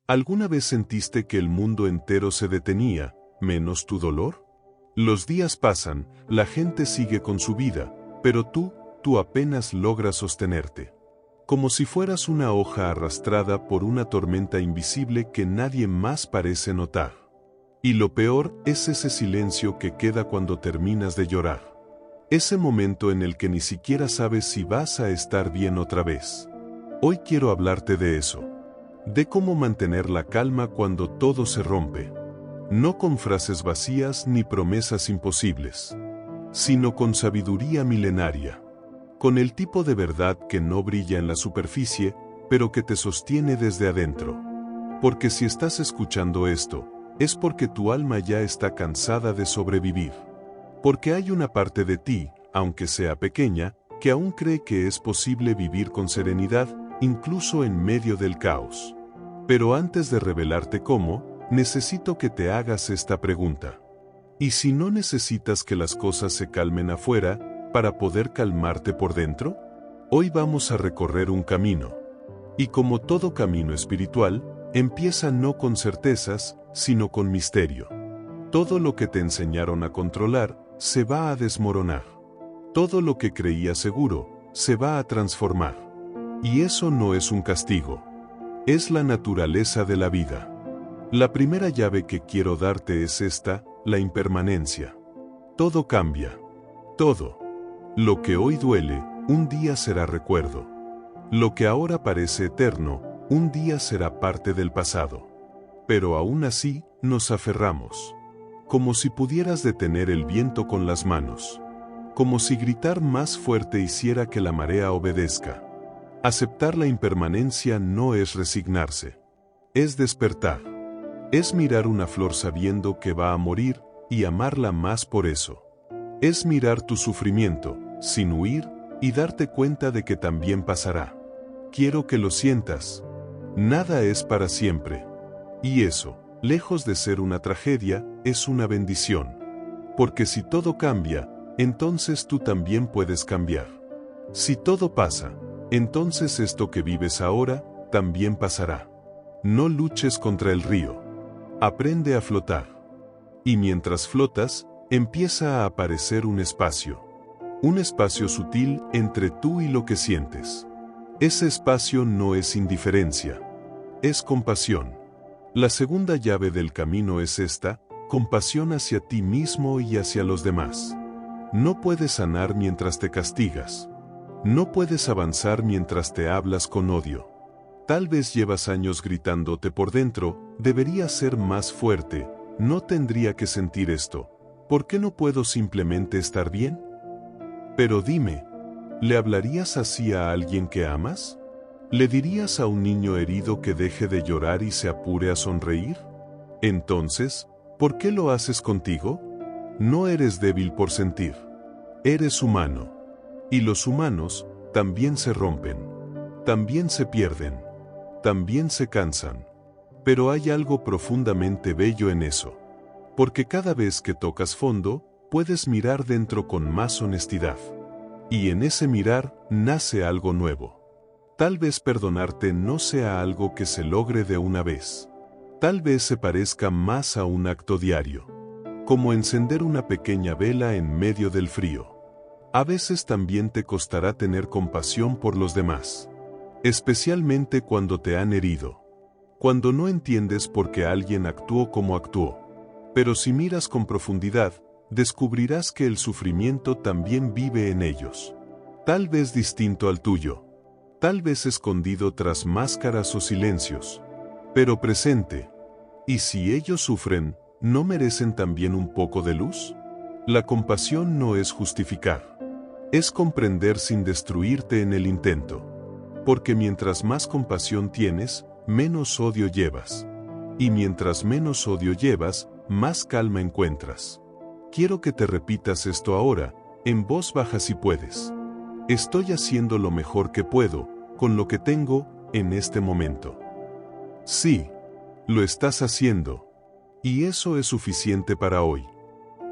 ¿Alguna vez sentiste que el mundo entero se detenía, menos tu dolor? Los días pasan, la gente sigue con su vida, pero tú apenas logras sostenerte. Como si fueras una hoja arrastrada por una tormenta invisible que nadie más parece notar. Y lo peor es ese silencio que queda cuando terminas de llorar. Ese momento en el que ni siquiera sabes si vas a estar bien otra vez. Hoy quiero hablarte de eso. De cómo mantener la calma cuando todo se rompe. No con frases vacías ni promesas imposibles, sino con sabiduría milenaria. Con el tipo de verdad que no brilla en la superficie, pero que te sostiene desde adentro. Porque si estás escuchando esto, es porque tu alma ya está cansada de sobrevivir. Porque hay una parte de ti, aunque sea pequeña, que aún cree que es posible vivir con serenidad, incluso en medio del caos. Pero antes de revelarte cómo, necesito que te hagas esta pregunta. ¿Y si no necesitas que las cosas se calmen afuera, para poder calmarte por dentro? Hoy vamos a recorrer un camino. Y como todo camino espiritual, empieza no con certezas, sino con misterio. Todo lo que te enseñaron a controlar, se va a desmoronar. Todo lo que creías seguro, se va a transformar. Y eso no es un castigo. Es la naturaleza de la vida. La primera llave que quiero darte es esta, la impermanencia. Todo cambia. Todo. Lo que hoy duele, un día será recuerdo. Lo que ahora parece eterno, un día será parte del pasado. Pero aún así, nos aferramos. Como si pudieras detener el viento con las manos. Como si gritar más fuerte hiciera que la marea obedezca. Aceptar la impermanencia no es resignarse. Es despertar. Es mirar una flor sabiendo que va a morir, y amarla más por eso. Es mirar tu sufrimiento, sin huir, y darte cuenta de que también pasará. Quiero que lo sientas. Nada es para siempre. Y eso, lejos de ser una tragedia, es una bendición. Porque si todo cambia, entonces tú también puedes cambiar. Si todo pasa, entonces esto que vives ahora, también pasará. No luches contra el río. Aprende a flotar. Y mientras flotas, empieza a aparecer un espacio. Un espacio sutil entre tú y lo que sientes. Ese espacio no es indiferencia. Es compasión. La segunda llave del camino es esta, compasión hacia ti mismo y hacia los demás. No puedes sanar mientras te castigas. No puedes avanzar mientras te hablas con odio. Tal vez llevas años gritándote por dentro, debería ser más fuerte, no tendría que sentir esto. ¿Por qué no puedo simplemente estar bien? Pero dime, ¿le hablarías así a alguien que amas? ¿Le dirías a un niño herido que deje de llorar y se apure a sonreír? Entonces, ¿por qué lo haces contigo? No eres débil por sentir. Eres humano. Y los humanos también se rompen. También se pierden. También se cansan. Pero hay algo profundamente bello en eso. Porque cada vez que tocas fondo, puedes mirar dentro con más honestidad. Y en ese mirar, nace algo nuevo. Tal vez perdonarte no sea algo que se logre de una vez. Tal vez se parezca más a un acto diario. Como encender una pequeña vela en medio del frío. A veces también te costará tener compasión por los demás. Especialmente cuando te han herido. Cuando no entiendes por qué alguien actuó como actuó. Pero si miras con profundidad, descubrirás que el sufrimiento también vive en ellos. Tal vez distinto al tuyo. Tal vez escondido tras máscaras o silencios. Pero presente. ¿Y si ellos sufren, no merecen también un poco de luz? La compasión no es justificar. Es comprender sin destruirte en el intento. Porque mientras más compasión tienes, menos odio llevas. Y mientras menos odio llevas, más calma encuentras. Quiero que te repitas esto ahora, en voz baja si puedes. Estoy haciendo lo mejor que puedo, con lo que tengo, en este momento. Sí, lo estás haciendo. Y eso es suficiente para hoy.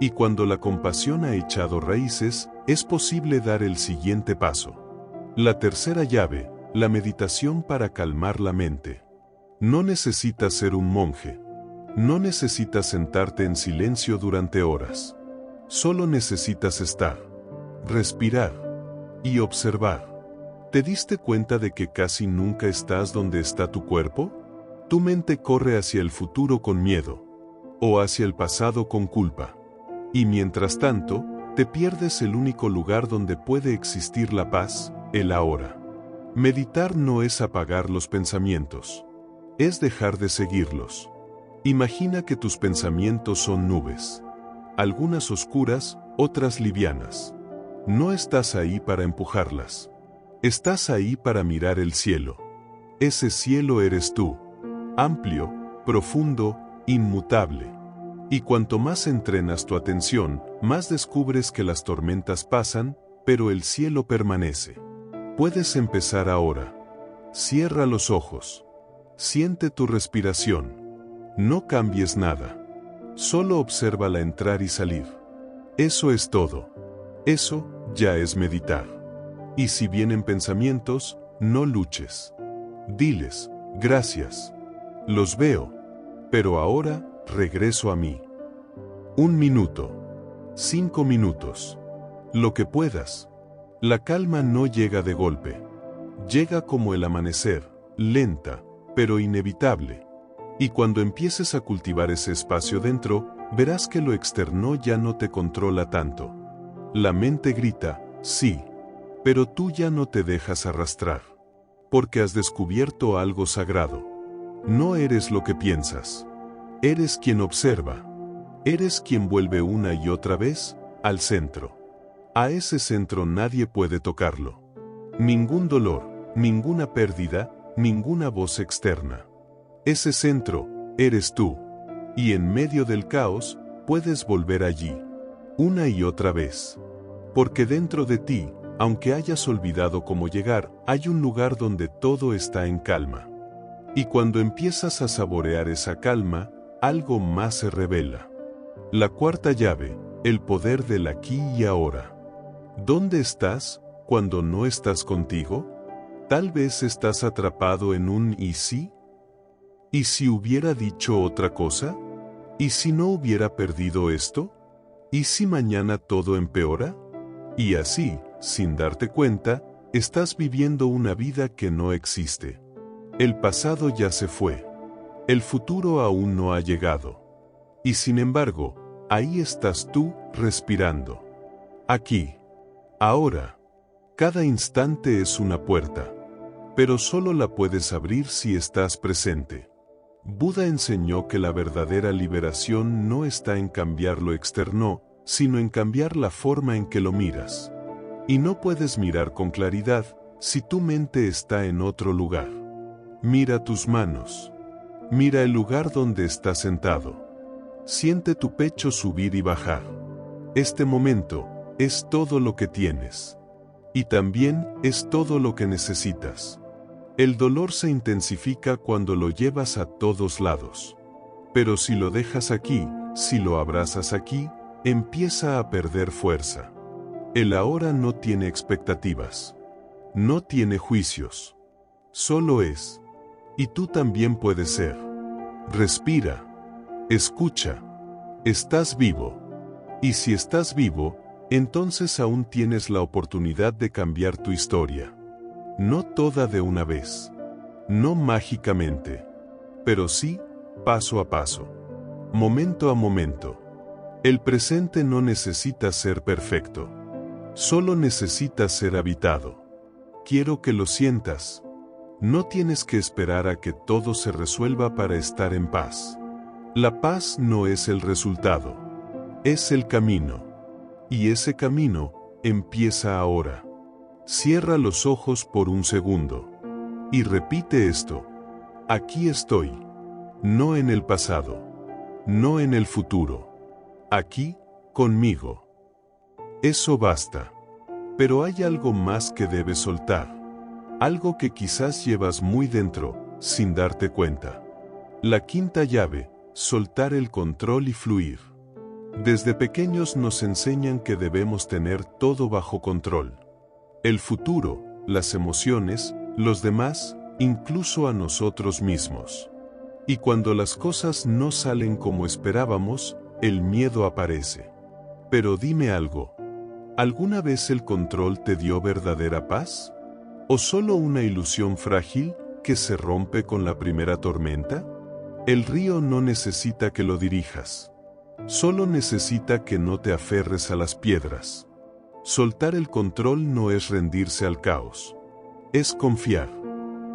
Y cuando la compasión ha echado raíces, es posible dar el siguiente paso. La tercera llave, la meditación para calmar la mente. No necesitas ser un monje. No necesitas sentarte en silencio durante horas. Solo necesitas estar, respirar y observar. ¿Te diste cuenta de que casi nunca estás donde está tu cuerpo? Tu mente corre hacia el futuro con miedo, o hacia el pasado con culpa. Y mientras tanto, te pierdes el único lugar donde puede existir la paz, el ahora. Meditar no es apagar los pensamientos, es dejar de seguirlos. Imagina que tus pensamientos son nubes, algunas oscuras, otras livianas. No estás ahí para empujarlas. Estás ahí para mirar el cielo. Ese cielo eres tú, amplio, profundo, inmutable. Y cuanto más entrenas tu atención, más descubres que las tormentas pasan, pero el cielo permanece. Puedes empezar ahora. Cierra los ojos. Siente tu respiración. No cambies nada. Solo obsérvala entrar y salir. Eso es todo. Eso ya es meditar. Y si vienen pensamientos, no luches. Diles, gracias. Los veo. Pero ahora, regreso a mí. 1 minuto. 5 minutos. Lo que puedas. La calma no llega de golpe. Llega como el amanecer, lenta, pero inevitable. Y cuando empieces a cultivar ese espacio dentro, verás que lo externo ya no te controla tanto. La mente grita, sí, pero tú ya no te dejas arrastrar. Porque has descubierto algo sagrado. No eres lo que piensas. Eres quien observa. Eres quien vuelve una y otra vez al centro. A ese centro nadie puede tocarlo. Ningún dolor, ninguna pérdida, ninguna voz externa. Ese centro, eres tú. Y en medio del caos, puedes volver allí. Una y otra vez. Porque dentro de ti, aunque hayas olvidado cómo llegar, hay un lugar donde todo está en calma. Y cuando empiezas a saborear esa calma, algo más se revela. La cuarta llave, el poder del aquí y ahora. ¿Dónde estás cuando no estás contigo? Tal vez estás atrapado en un ¿y si? ¿Y si hubiera dicho otra cosa? ¿Y si no hubiera perdido esto? ¿Y si mañana todo empeora? Y así, sin darte cuenta, estás viviendo una vida que no existe. El pasado ya se fue. El futuro aún no ha llegado. Y sin embargo, ahí estás tú, respirando. Aquí. Ahora. Cada instante es una puerta. Pero solo la puedes abrir si estás presente. Buda enseñó que la verdadera liberación no está en cambiar lo externo, sino en cambiar la forma en que lo miras. Y no puedes mirar con claridad si tu mente está en otro lugar. Mira tus manos. Mira el lugar donde estás sentado. Siente tu pecho subir y bajar. Este momento es todo lo que tienes. Y también es todo lo que necesitas. El dolor se intensifica cuando lo llevas a todos lados. Pero si lo dejas aquí, si lo abrazas aquí, empieza a perder fuerza. El ahora no tiene expectativas. No tiene juicios. Solo es. Y tú también puedes ser. Respira. Escucha. Estás vivo. Y si estás vivo, entonces aún tienes la oportunidad de cambiar tu historia. No toda de una vez. No mágicamente. Pero sí, paso a paso. Momento a momento. El presente no necesita ser perfecto. Solo necesita ser habitado. Quiero que lo sientas. No tienes que esperar a que todo se resuelva para estar en paz. La paz no es el resultado. Es el camino. Y ese camino empieza ahora. Cierra los ojos por un segundo. Y repite esto. Aquí estoy. No en el pasado. No en el futuro. Aquí, conmigo. Eso basta. Pero hay algo más que debes soltar. Algo que quizás llevas muy dentro, sin darte cuenta. La quinta llave, soltar el control y fluir. Desde pequeños nos enseñan que debemos tener todo bajo control. El futuro, las emociones, los demás, incluso a nosotros mismos. Y cuando las cosas no salen como esperábamos, el miedo aparece. Pero dime algo. ¿Alguna vez el control te dio verdadera paz? ¿O solo una ilusión frágil que se rompe con la primera tormenta? El río no necesita que lo dirijas. Solo necesita que no te aferres a las piedras. Soltar el control no es rendirse al caos. Es confiar.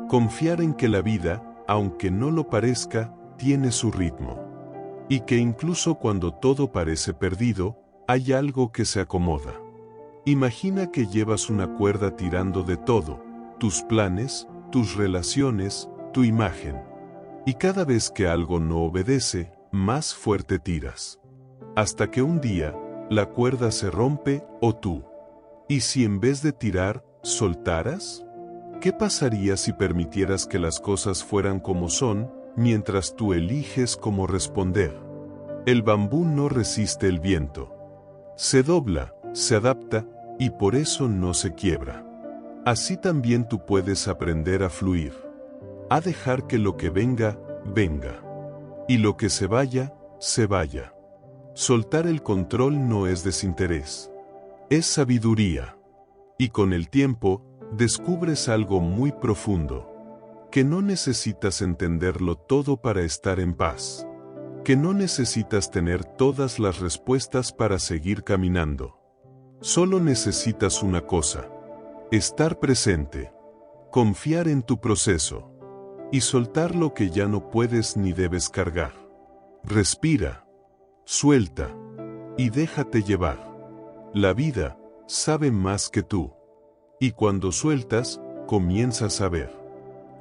Confiar en que la vida, aunque no lo parezca, tiene su ritmo. Y que incluso cuando todo parece perdido, hay algo que se acomoda. Imagina que llevas una cuerda tirando de todo, tus planes, tus relaciones, tu imagen. Y cada vez que algo no obedece, más fuerte tiras. Hasta que un día, la cuerda se rompe o tú. ¿Y si en vez de tirar, soltaras? ¿Qué pasaría si permitieras que las cosas fueran como son, mientras tú eliges cómo responder? El bambú no resiste el viento. Se dobla, se adapta, y por eso no se quiebra. Así también tú puedes aprender a fluir. A dejar que lo que venga, venga. Y lo que se vaya, se vaya. Soltar el control no es desinterés. Es sabiduría. Y con el tiempo, descubres algo muy profundo. Que no necesitas entenderlo todo para estar en paz. Que no necesitas tener todas las respuestas para seguir caminando. Solo necesitas una cosa. Estar presente. Confiar en tu proceso. Y soltar lo que ya no puedes ni debes cargar. Respira. Suelta. Y déjate llevar. La vida sabe más que tú. Y cuando sueltas, comienzas a ver.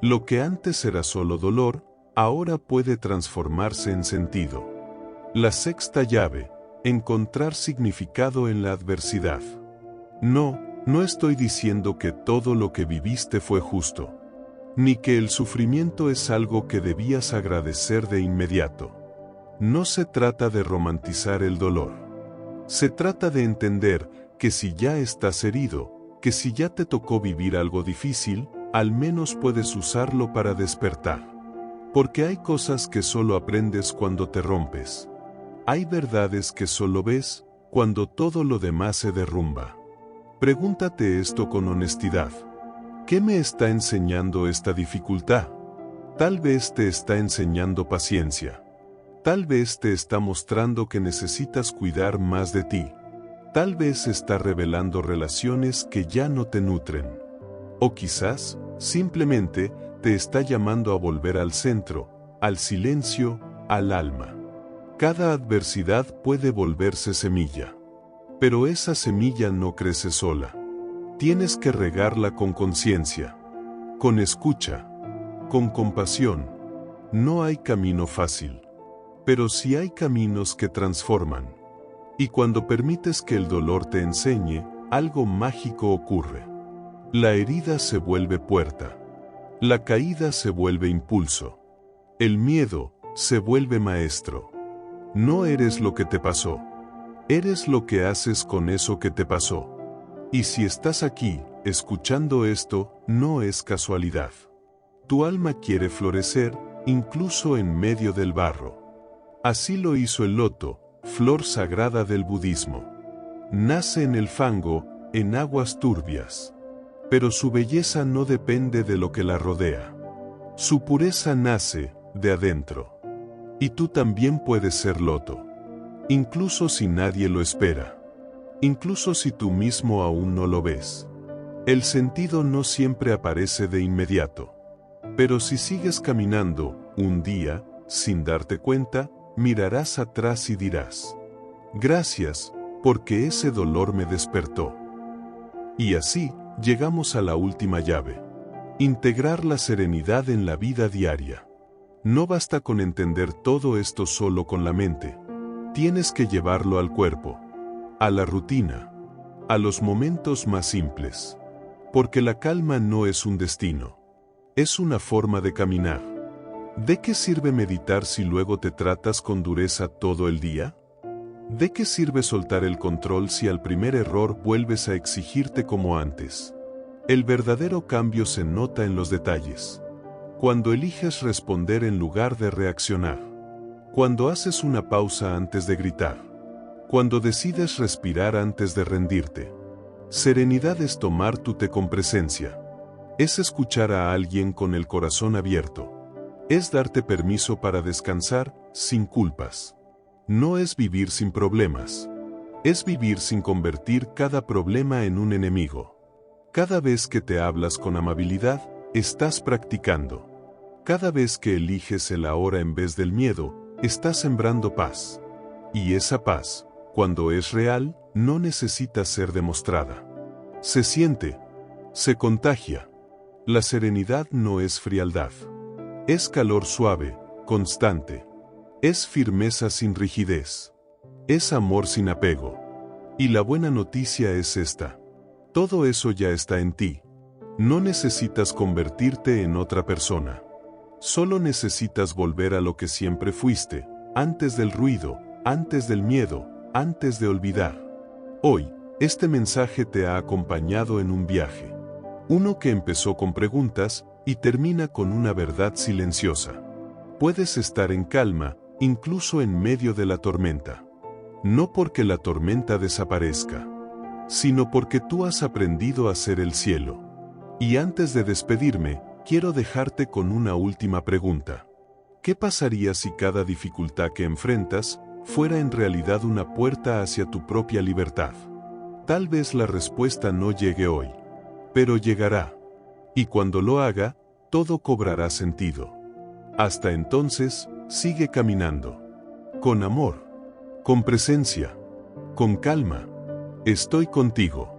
Lo que antes era solo dolor, ahora puede transformarse en sentido. La sexta llave, encontrar significado en la adversidad. No estoy diciendo que todo lo que viviste fue justo. Ni que el sufrimiento es algo que debías agradecer de inmediato. No se trata de romantizar el dolor. Se trata de entender que si ya estás herido, que si ya te tocó vivir algo difícil, al menos puedes usarlo para despertar. Porque hay cosas que solo aprendes cuando te rompes. Hay verdades que solo ves cuando todo lo demás se derrumba. Pregúntate esto con honestidad. ¿Qué me está enseñando esta dificultad? Tal vez te está enseñando paciencia. Tal vez te está mostrando que necesitas cuidar más de ti. Tal vez está revelando relaciones que ya no te nutren. O quizás, simplemente, te está llamando a volver al centro, al silencio, al alma. Cada adversidad puede volverse semilla. Pero esa semilla no crece sola. Tienes que regarla con conciencia, con escucha, con compasión. No hay camino fácil. Pero sí hay caminos que transforman. Y cuando permites que el dolor te enseñe, algo mágico ocurre. La herida se vuelve puerta. La caída se vuelve impulso. El miedo se vuelve maestro. No eres lo que te pasó. Eres lo que haces con eso que te pasó. Y si estás aquí, escuchando esto, no es casualidad. Tu alma quiere florecer, incluso en medio del barro. Así lo hizo el loto, flor sagrada del budismo. Nace en el fango, en aguas turbias. Pero su belleza no depende de lo que la rodea. Su pureza nace de adentro. Y tú también puedes ser loto. Incluso si nadie lo espera. Incluso si tú mismo aún no lo ves. El sentido no siempre aparece de inmediato. Pero si sigues caminando, un día, sin darte cuenta, mirarás atrás y dirás: gracias, porque ese dolor me despertó. Y así, llegamos a la última llave. Integrar la serenidad en la vida diaria. No basta con entender todo esto solo con la mente. Tienes que llevarlo al cuerpo, a la rutina, a los momentos más simples. Porque la calma no es un destino. Es una forma de caminar. ¿De qué sirve meditar si luego te tratas con dureza todo el día? ¿De qué sirve soltar el control si al primer error vuelves a exigirte como antes? El verdadero cambio se nota en los detalles. Cuando eliges responder en lugar de reaccionar. Cuando haces una pausa antes de gritar. Cuando decides respirar antes de rendirte. Serenidad es tomar tu té con presencia. Es escuchar a alguien con el corazón abierto. Es darte permiso para descansar, sin culpas. No es vivir sin problemas. Es vivir sin convertir cada problema en un enemigo. Cada vez que te hablas con amabilidad, estás practicando. Cada vez que eliges el ahora en vez del miedo, estás sembrando paz. Y esa paz, cuando es real, no necesita ser demostrada. Se siente, se contagia. La serenidad no es frialdad. Es calor suave, constante. Es firmeza sin rigidez. Es amor sin apego. Y la buena noticia es esta. Todo eso ya está en ti. No necesitas convertirte en otra persona. Solo necesitas volver a lo que siempre fuiste, antes del ruido, antes del miedo, antes de olvidar. Hoy, este mensaje te ha acompañado en un viaje. Uno que empezó con preguntas y termina con una verdad silenciosa. Puedes estar en calma, incluso en medio de la tormenta. No porque la tormenta desaparezca, sino porque tú has aprendido a ser el cielo. Y antes de despedirme, quiero dejarte con una última pregunta. ¿Qué pasaría si cada dificultad que enfrentas fuera en realidad una puerta hacia tu propia libertad? Tal vez la respuesta no llegue hoy, pero llegará. Y cuando lo haga, todo cobrará sentido. Hasta entonces, sigue caminando. Con amor. Con presencia. Con calma. Estoy contigo.